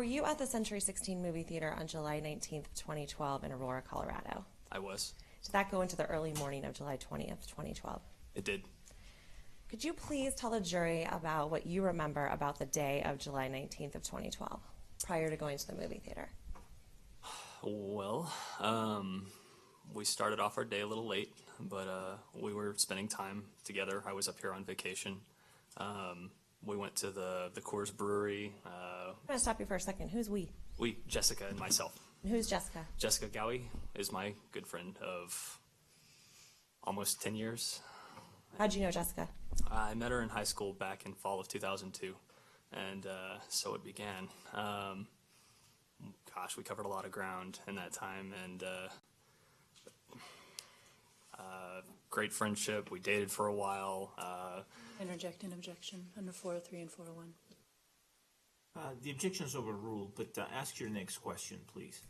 Were you at the Century 16 movie theater on July 19th, 2012 in Aurora, Colorado? I was. Did that go into the early morning of July 20th, 2012? It did. Could you please tell the jury about what you remember about the day of July 19th of 2012 prior to going to the movie theater? Well, we started off our day a little late, but we were spending time together. I was up here on vacation. We went to the Coors Brewery. I'm going to stop you for a second. Who's we? We, Jessica and myself. And who's Jessica? Jessica Ghawi is my good friend of almost 10 years. How'd you know Jessica? I met her in high school back in fall of 2002, and so it began. Gosh, we covered a lot of ground in that time, and great friendship. We dated for a while. Interject an objection under 403 and 401. The objection is overruled, but ask your next question, please.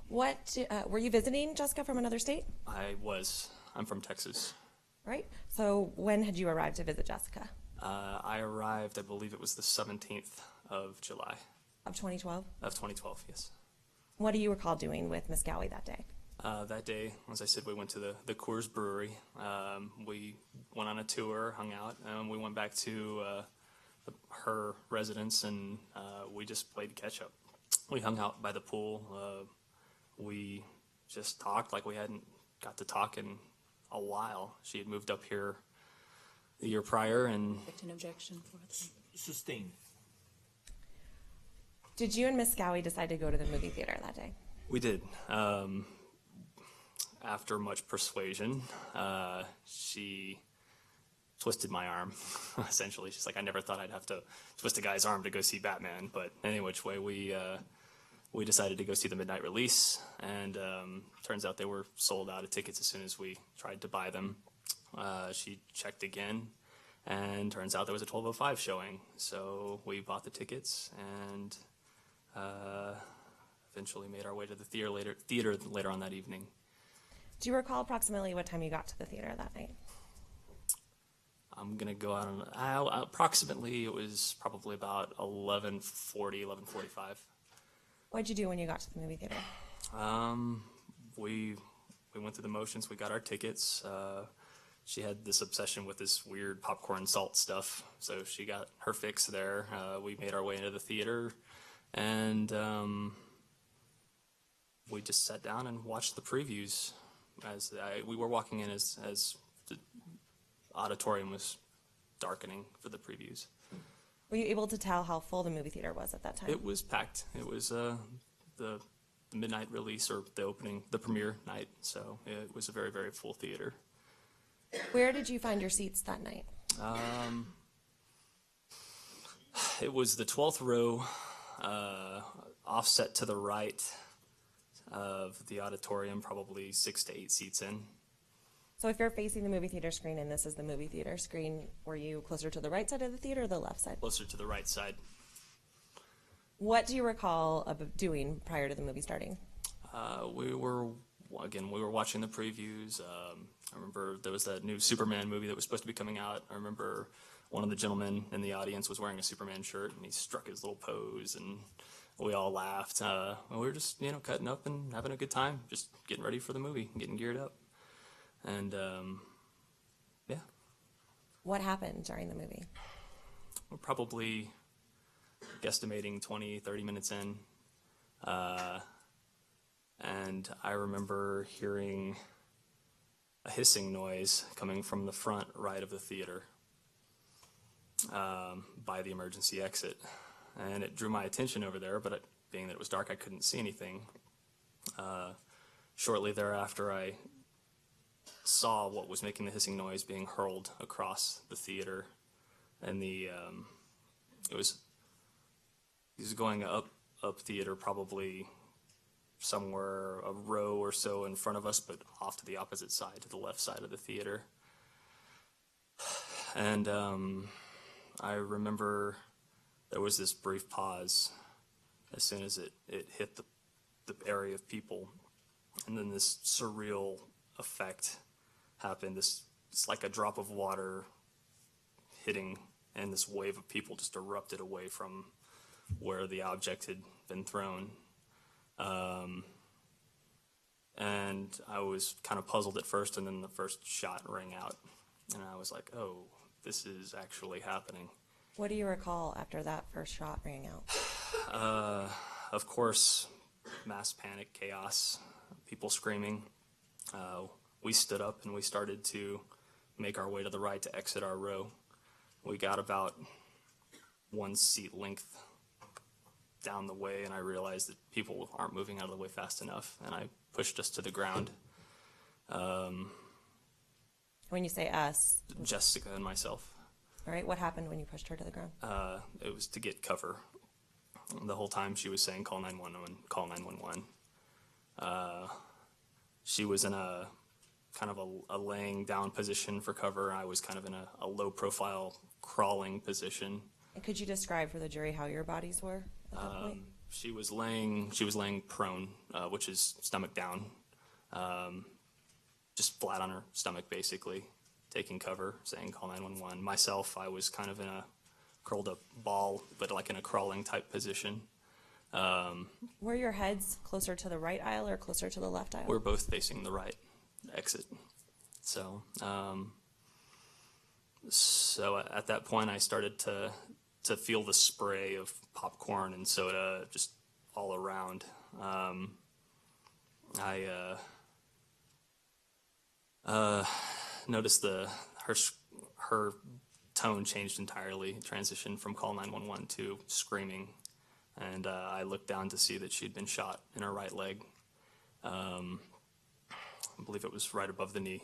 What were you visiting Jessica from another state? I was. I'm from Texas. Right. So when had you arrived to visit Jessica? I arrived, I believe it was the 17th of July. Of 2012? Of 2012, yes. What do you recall doing with Miss Ghawi that day? That day, as I said, we went to the Coors Brewery. We went on a tour, hung out, and we went back to her residence, and we just played catch up. We hung out by the pool. We just talked like we hadn't got to talk in a while. She had moved up here the year prior, and An objection 403. Sustained. Did you and Miss Ghawi decide to go to the movie theater that day? we did. After much persuasion, she twisted my arm, essentially. She's like, I never thought I'd have to twist a guy's arm to go see Batman. But any which way, we decided to go see the midnight release, and turns out they were sold out of tickets as soon as we tried to buy them. She checked again, and turns out there was a 12:05 showing. So we bought the tickets and eventually made our way to the theater later on that evening. Do you recall approximately what time you got to the theater that night? I'm going to go out on, approximately, it was probably about 11:40, 11:45. What'd you do when you got to the movie theater? We went through the motions, we got our tickets. She had this obsession with this weird popcorn salt stuff, so she got her fix there. We made our way into the theater, and we just sat down and watched the previews. We were walking in as the auditorium was darkening for the previews. Were you able to tell how full the movie theater was at that time? It was packed. It was the midnight release, or the premiere night, so it was a very, very full theater. Where did you find your seats that night? It was the 12th row, offset to the right of the auditorium, probably 6 to 8 seats in. So if you're facing the movie theater screen and this is the movie theater screen, were you closer to the right side of the theater or the left side? Closer to the right side. What do you recall of doing prior to the movie starting? We were watching the previews. I remember there was that new Superman movie that was supposed to be coming out. I remember one of the gentlemen in the audience was wearing a Superman shirt, and he struck his little pose, and we all laughed. We were just, cutting up and having a good time, just getting ready for the movie, getting geared up. And, yeah. What happened during the movie? We're probably guesstimating 20, 30 minutes in. And I remember hearing a hissing noise coming from the front right of the theater by the emergency exit. And it drew my attention over there, but being that it was dark, I couldn't see anything. Shortly thereafter, I saw what was making the hissing noise being hurled across the theater, and it was going up theater, probably somewhere a row or so in front of us, but off to the opposite side, to the left side of the theater. And I remember there was this brief pause as soon as it hit the area of people, and then this surreal effect happened. It's like a drop of water hitting, and this wave of people just erupted away from where the object had been thrown. And I was kind of puzzled at first, and then the first shot rang out. And I was like, oh, this is actually happening. What do you recall after that first shot rang out? Of course, mass panic, chaos, people screaming. We stood up and we started to make our way to the right to exit our row. We got about 1 seat length down the way, and I realized that people aren't moving out of the way fast enough, and I pushed us to the ground. When you say us, Jessica and myself. all right, what happened when you pushed her to the ground? It was to get cover. The whole time she was saying, call 911, call 911. She was in a kind of a laying down position for cover. I was kind of in a low profile crawling position. And could you describe for the jury how your bodies were at that point? She was laying prone, which is stomach down, just flat on her stomach basically, taking cover, saying call 911. Myself, I was kind of in a curled up ball, but like in a crawling type position. Were your heads closer to the right aisle or closer to the left aisle? We're both facing the right exit. So at that point, I started to feel the spray of popcorn and soda just all around. I noticed her tone changed entirely, transitioned from call 911 to screaming, and I looked down to see that she'd been shot in her right leg. I believe it was right above the knee.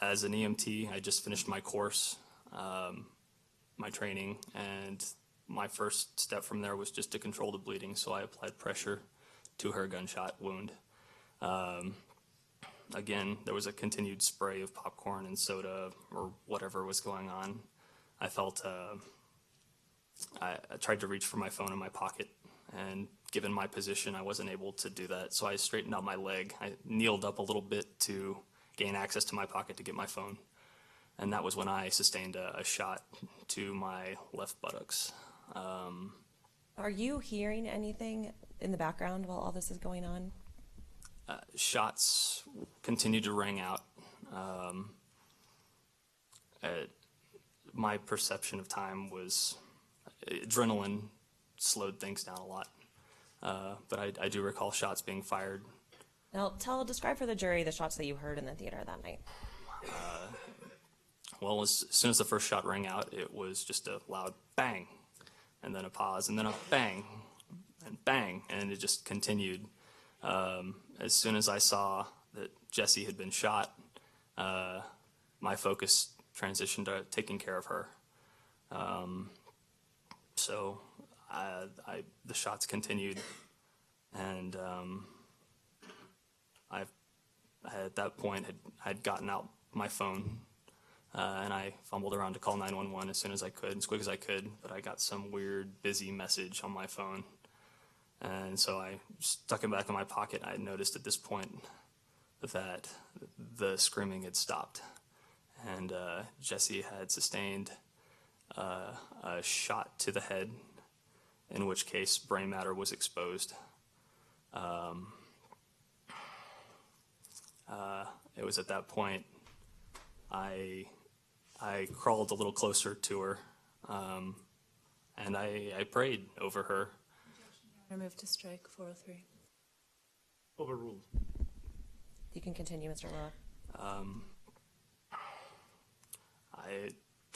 As an EMT, I just finished my course, my training, and my first step from there was just to control the bleeding, so I applied pressure to her gunshot wound. Again, there was a continued spray of popcorn and soda or whatever was going on. I felt, I tried to reach for my phone in my pocket, and given my position, I wasn't able to do that, so I straightened out my leg. I kneeled up a little bit to gain access to my pocket to get my phone, and that was when I sustained a shot to my left buttocks. Are you hearing anything in the background while all this is going on? Shots continued to ring out. My perception of time was adrenaline slowed things down a lot, but I do recall shots being fired. Now, describe for the jury the shots that you heard in the theater that night. Well, as soon as the first shot rang out, it was just a loud bang, and then a pause, and then a bang, and it just continued. As soon as I saw that Jessie had been shot, my focus transitioned to taking care of her. So the shots continued, and I at that point had gotten out my phone, and I fumbled around to call 911 as soon as I could, as quick as I could, but I got some weird busy message on my phone. And so I stuck it back in my pocket. I noticed at this point that the screaming had stopped, and Jessie had sustained a shot to the head, in which case brain matter was exposed. It was at that point I crawled a little closer to her, and I prayed over her. Move to strike 403. Overruled. You can continue, Mr. Willow.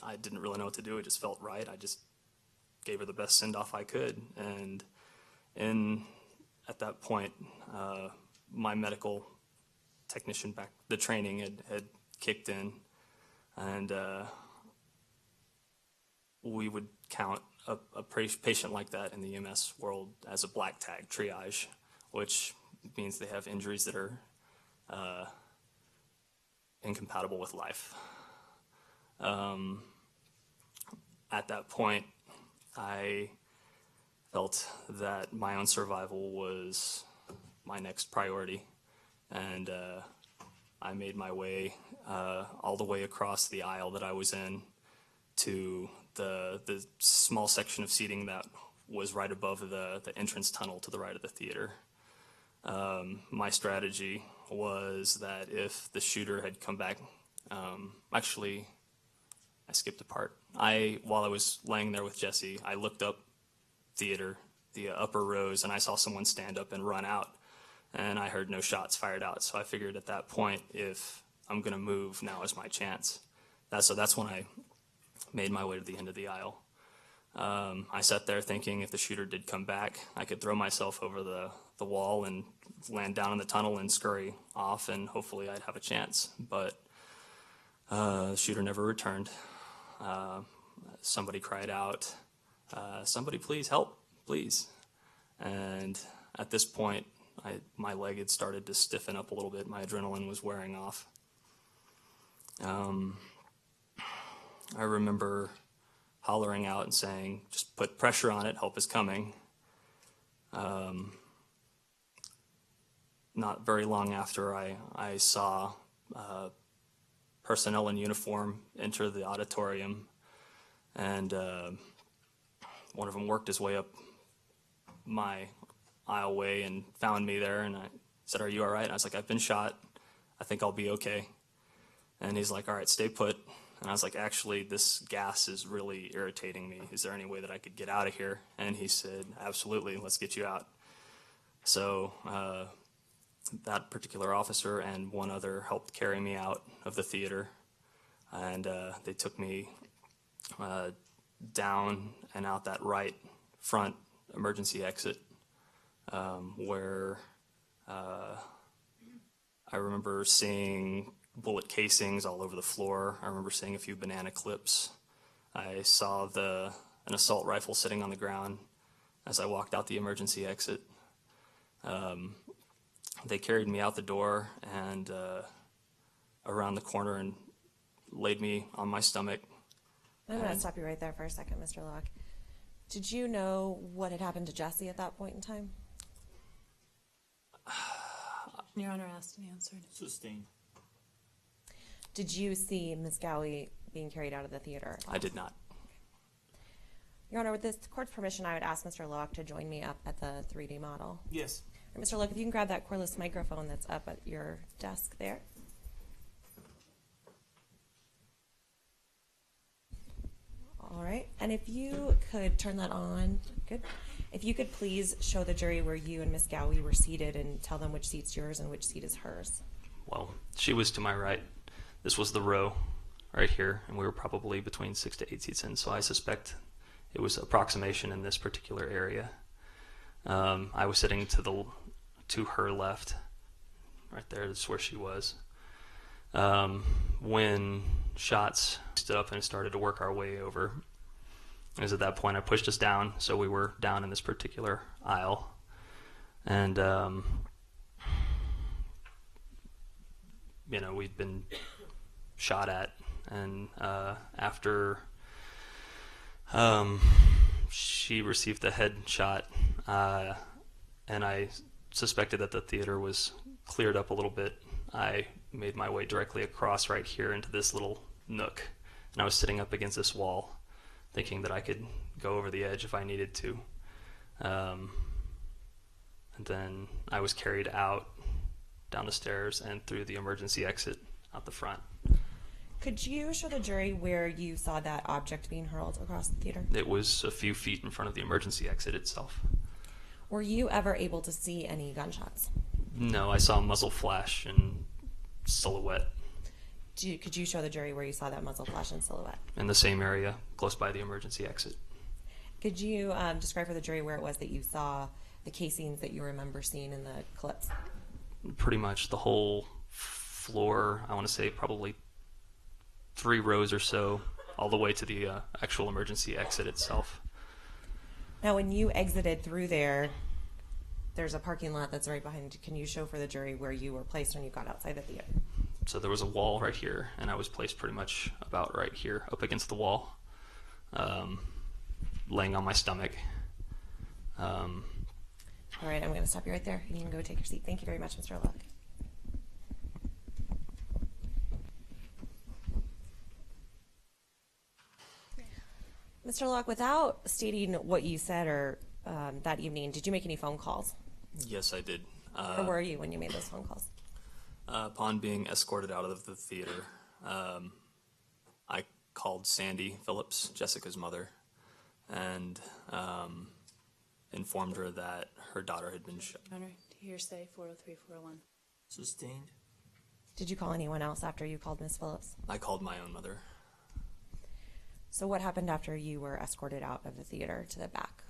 I didn't really know what to do. It just felt right. I just gave her the best send-off I could, and at that point, my medical technician the training had kicked in, and we would count a patient like that in the EMS world as a black tag triage, which means they have injuries that are incompatible with life. At that point, I felt that my own survival was my next priority, and I made my way all the way across the aisle that I was in to the small section of seating that was right above the entrance tunnel to the right of the theater. My strategy was that if the shooter had come back, actually, I skipped a part. While I was laying there with Jesse, I looked up theater, the upper rows, and I saw someone stand up and run out, and I heard no shots fired out. So I figured at that point, if I'm going to move, now is my chance. So that's when I made my way to the end of the aisle. I sat there thinking if the shooter did come back, I could throw myself over the wall and land down in the tunnel and scurry off, and hopefully I'd have a chance. But the shooter never returned. Somebody cried out, "Somebody please help, please." And at this point, my leg had started to stiffen up a little bit. My adrenaline was wearing off. I remember hollering out and saying, "Just put pressure on it, help is coming." Not very long after, I saw personnel in uniform enter the auditorium, and one of them worked his way up my aisleway and found me there, and I said, "Are you all right?" And I was like, "I've been shot. I think I'll be okay." And he's like, "All right, stay put." And I was like, "Actually, this gas is really irritating me. Is there any way that I could get out of here?" And he said, "Absolutely, let's get you out." So that particular officer and one other helped carry me out of the theater, and they took me down and out that right front emergency exit, where I remember seeing bullet casings all over the floor. I remember seeing a few banana clips. I saw an assault rifle sitting on the ground as I walked out the emergency exit. They carried me out the door and around the corner and laid me on my stomach. I'm going to stop you right there for a second, Mr. Locke. Did you know what had happened to Jesse at that point in time? Your Honor asked and answered. Sustained. Did you see Ms. Ghawi being carried out of the theater? I did not. Your Honor, with this court's permission, I would ask Mr. Locke to join me up at the 3D model. Yes. And Mr. Locke, if you can grab that cordless microphone that's up at your desk there. All right, and if you could turn that on, good. If you could please show the jury where you and Ms. Ghawi were seated and tell them which seat's yours and which seat is hers. Well, she was to my right. This was the row right here, and we were probably between 6 to 8 seats in, so I suspect it was approximation in this particular area. I was sitting to her left, right there. That's where she was. When shots stood up and started to work our way over, it was at that point I pushed us down, so we were down in this particular aisle, and we'd been shot at, and after she received the head shot, and I suspected that the theater was cleared up a little bit, I made my way directly across right here into this little nook, and I was sitting up against this wall thinking that I could go over the edge if I needed to. And then I was carried out down the stairs and through the emergency exit out the front. Could you show the jury where you saw that object being hurled across the theater? It was a few feet in front of the emergency exit itself. Were you ever able to see any gunshots? No, I saw a muzzle flash and silhouette Could you show the jury where you saw that muzzle flash and silhouette? in the same area, close by the emergency exit. Could you describe for the jury where it was that you saw the casings that you remember seeing in the clips? Pretty much the whole floor, I want to say probably 3 rows or so, all the way to the actual emergency exit itself. Now, when you exited through there, there's a parking lot that's right behind you. Can you show for the jury where you were placed when you got outside the theater? So there was a wall right here, and I was placed pretty much about right here, up against the wall, laying on my stomach. All right, I'm going to stop you right there. You can go take your seat. Thank you very much, Mr. Locke. Mr. Locke, without stating what you said or that evening, did you make any phone calls? Yes, I did. Where were you when you made those phone calls? Upon being escorted out of the theater, I called Sandy Phillips, Jessica's mother, and informed her that her daughter had been shot. Your Honor, hearsay 403, 401. Sustained. Did you call anyone else after you called Miss Phillips? I called my own mother. So what happened after you were escorted out of the theater to the back?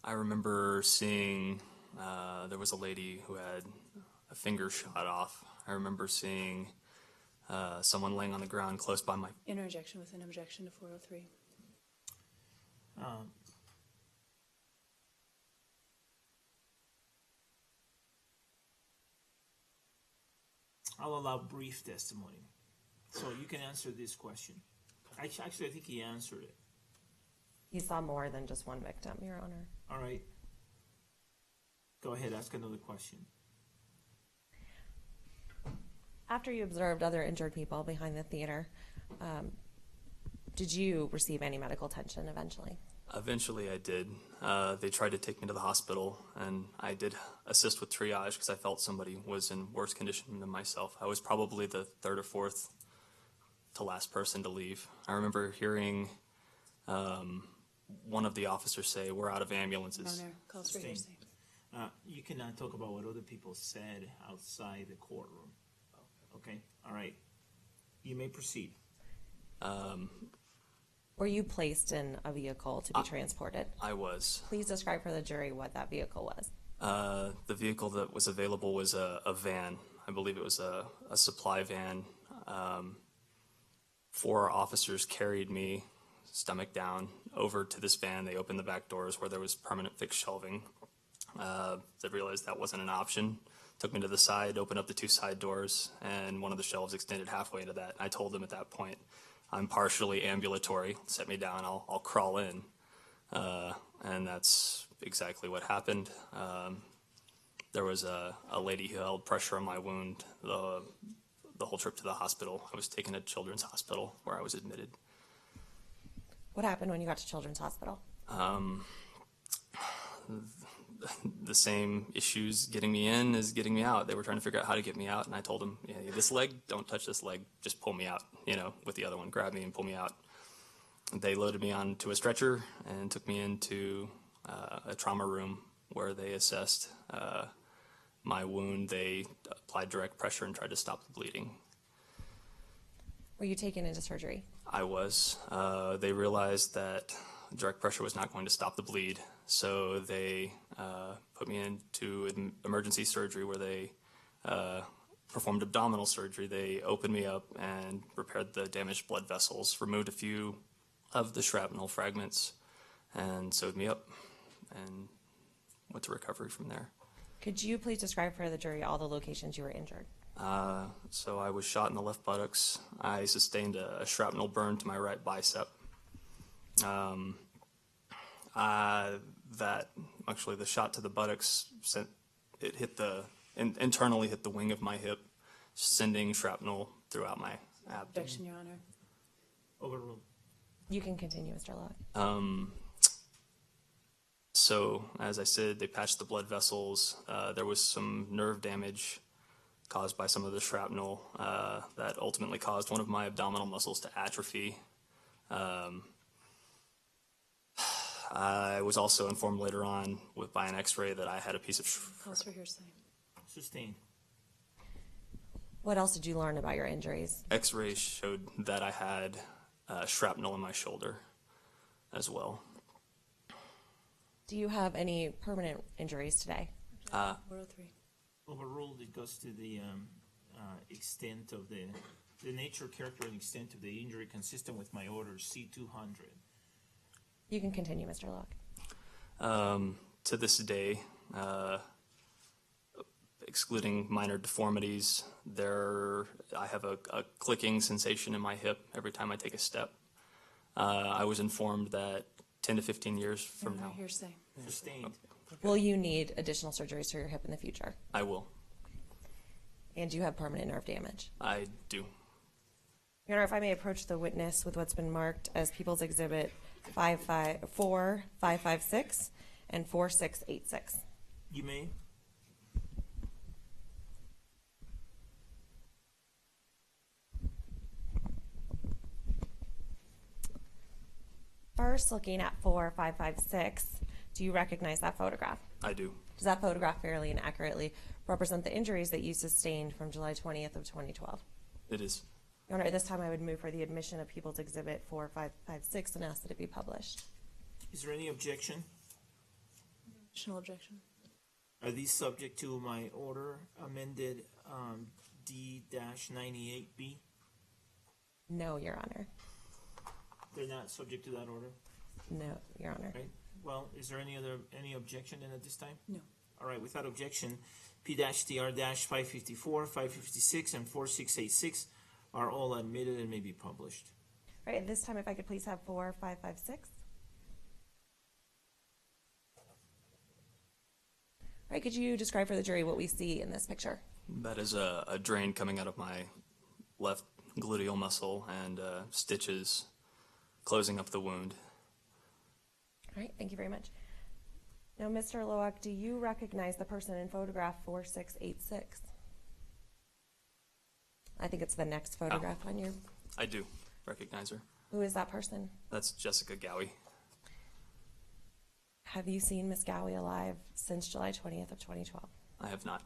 I remember seeing there was a lady who had a finger shot off. I remember seeing someone laying on the ground close by my. Interjection with an objection to 403. I'll allow brief testimony. So you can answer this question. Actually, I think he answered it. He saw more than just one victim, Your Honor. All right. Go ahead, ask another question. After you observed other injured people behind the theater, did you receive any medical attention eventually? Eventually, I did. They tried to take me to the hospital, and I did assist with triage because I felt somebody was in worse condition than myself. I was probably the third or fourth to last person to leave. I remember hearing one of the officers say, "We're out of ambulances." Your Honor, calls for Sustained. hearsay. You cannot talk about what other people said outside the courtroom. Okay? All right. You may proceed. Were you placed in a vehicle to be transported? I was. Please describe for the jury what that vehicle was. The vehicle that was available was a van. I believe it was a supply van. 4 officers carried me, stomach down, over to this van. They opened the back doors where there was permanent fixed shelving. They realized that wasn't an option. Took me to the side, opened up the 2 side doors, and one of the shelves extended halfway into that. I told them at that point, I'm partially ambulatory. Set me down, I'll crawl in. And that's exactly what happened. There was a lady who held pressure on my wound the whole trip to the hospital. I was taken to Children's Hospital where I was admitted. What happened when you got to Children's Hospital? The same issues getting me in as getting me out. They were trying to figure out how to get me out, and I told them, yeah, this leg, don't touch this leg, just pull me out, with the other one, grab me and pull me out. They loaded me onto a stretcher and took me into a trauma room where they assessed my wound. They applied direct pressure and tried to stop the bleeding. Were you taken into surgery? I was. They realized that direct pressure was not going to stop the bleed, so they put me into emergency surgery where they performed abdominal surgery. They opened me up and repaired the damaged blood vessels, removed a few of the shrapnel fragments, and sewed me up and went to recovery from there. Could you please describe for the jury all the locations you were injured? So I was shot in the left buttocks. I sustained a shrapnel burn to my right bicep. The shot to the buttocks internally hit the wing of my hip, sending shrapnel throughout my abdomen. Objection, Your Honor. Overruled. You can continue, Mr. Locke. So, as I said, they patched the blood vessels. There was some nerve damage caused by some of the shrapnel that ultimately caused one of my abdominal muscles to atrophy. I was also informed later on by an x-ray that I had a piece of Calls for hearsay. Sustained. What else did you learn about your injuries? X-rays showed that I had shrapnel in my shoulder as well. Do you have any permanent injuries today? 403. Overruled. It goes to the extent of the nature, character, and extent of the injury consistent with my order C-200. You can continue, Mr. Locke. To this day, excluding minor deformities, I have a clicking sensation in my hip every time I take a step. I was informed that 10 to 15 years from Your Honor, now. hearsay. Sustained. Will you need additional surgeries for your hip in the future? I will. And do you have permanent nerve damage? I do. Your Honor, if I may approach the witness with what's been marked as People's Exhibit 4556 and 4686. You may. First, looking at 4556, do you recognize that photograph? I do. Does that photograph fairly and accurately represent the injuries that you sustained from July 20th of 2012? It is. Your Honor, at this time I would move for the admission of People's Exhibit 4556 and ask that it be published. Is there any objection? Additional objection. Are these subject to my order amended D-98B? No, Your Honor. They're not subject to that order, No, Your Honor. right? Well, is there any objection then at this time? No. All right, without objection, P-TR-554, 556, and 4686 are all admitted and may be published. All right, at this time, if I could please have 4556. All right, could you describe for the jury what we see in this picture? That is a drain coming out of my left gluteal muscle and stitches closing up the wound. All right, thank you very much. Now, Mr. Loak, do you recognize the person in photograph 4686? I think it's the next photograph on your... I do recognize her. Who is that person? That's Jessica Ghawi. Have you seen Ms. Ghawi alive since July 20th of 2012? I have not.